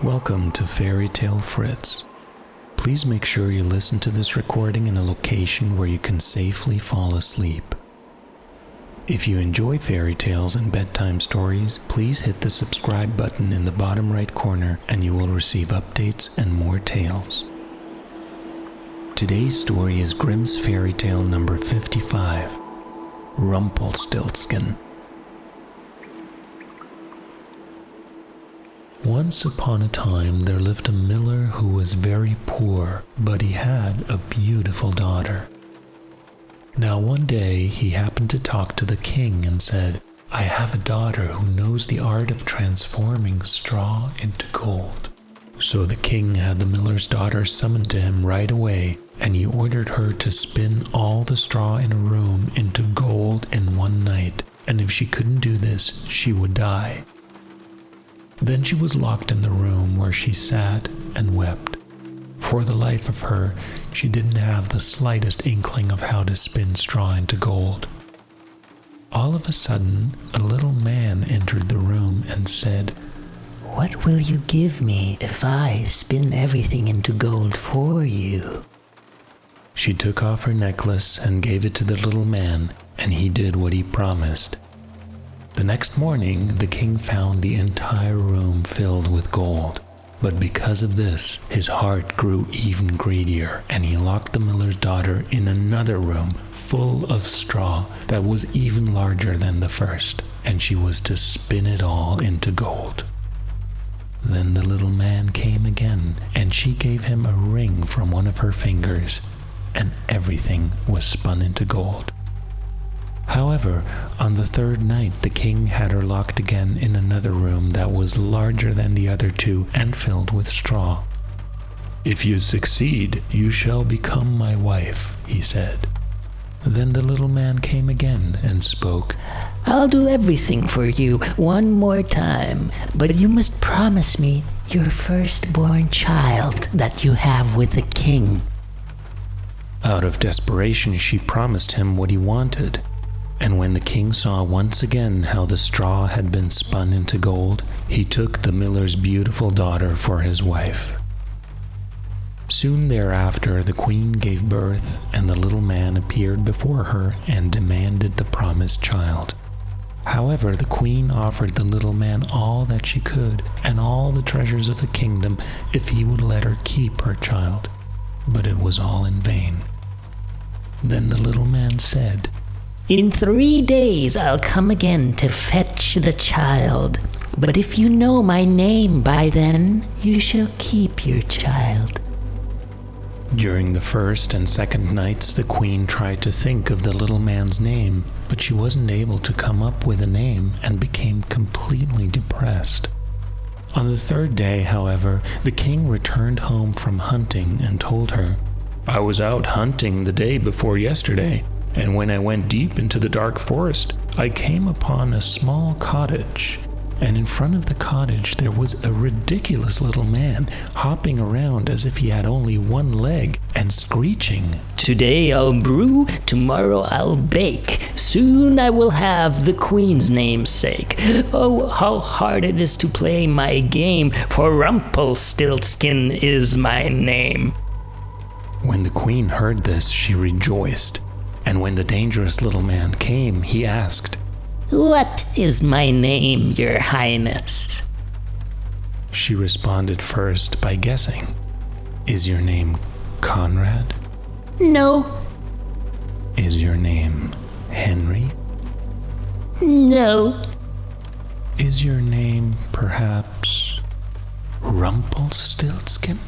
Welcome to Fairytale Fritz. Please make sure you listen to this recording in a location where you can safely fall asleep. If you enjoy fairy tales and bedtime stories, please hit the subscribe button in the bottom right corner and you will receive updates and more tales. Today's story is Grimm's fairy tale number 55, Rumpelstiltskin. Once upon a time there lived a miller who was very poor, but he had a beautiful daughter. Now one day he happened to talk to the king and said, "I have a daughter who knows the art of transforming straw into gold." So the king had the miller's daughter summoned to him right away, and he ordered her to spin all the straw in a room into gold in one night, and if she couldn't do this, she would die. Then she was locked in the room where she sat and wept. For the life of her, she didn't have the slightest inkling of how to spin straw into gold. All of a sudden, a little man entered the room and said, "What will you give me if I spin everything into gold for you?" She took off her necklace and gave it to the little man, and he did what he promised. The next morning, the king found the entire room filled with gold. But because of this, his heart grew even greedier, and he locked the miller's daughter in another room full of straw that was even larger than the first, and she was to spin it all into gold. Then the little man came again, and she gave him a ring from one of her fingers, and everything was spun into gold. However, on the third night, the king had her locked again in another room that was larger than the other two and filled with straw. "If you succeed, you shall become my wife," he said. Then the little man came again and spoke, "I'll do everything for you one more time, but you must promise me your firstborn child that you have with the king." Out of desperation, she promised him what he wanted. And when the king saw once again how the straw had been spun into gold, he took the miller's beautiful daughter for his wife. Soon thereafter, the queen gave birth, and the little man appeared before her and demanded the promised child. However, the queen offered the little man all that she could and all the treasures of the kingdom if he would let her keep her child. But it was all in vain. Then the little man said, "In 3 days I'll come again to fetch the child, but if you know my name by then, you shall keep your child." During the first and second nights, the queen tried to think of the little man's name, but she wasn't able to come up with a name and became completely depressed. On the third day, however, the king returned home from hunting and told her, "I was out hunting the day before yesterday, and when I went deep into the dark forest, I came upon a small cottage. And in front of the cottage there was a ridiculous little man hopping around as if he had only one leg and screeching, 'Today I'll brew, tomorrow I'll bake. Soon I will have the queen's namesake. Oh, how hard it is to play my game, for Rumpelstiltskin is my name.'" When the queen heard this, she rejoiced. And when the dangerous little man came, he asked, "What is my name, your highness?" She responded first by guessing. "Is your name Conrad?" "No." "Is your name Henry?" "No." "Is your name perhaps Rumpelstiltskin?"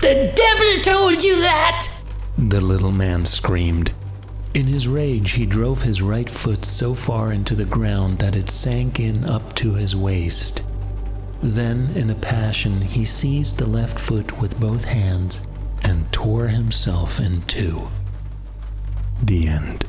"The devil told you that!" the little man screamed. In his rage, he drove his right foot so far into the ground that it sank in up to his waist. Then, in a passion, he seized the left foot with both hands and tore himself in two. The end.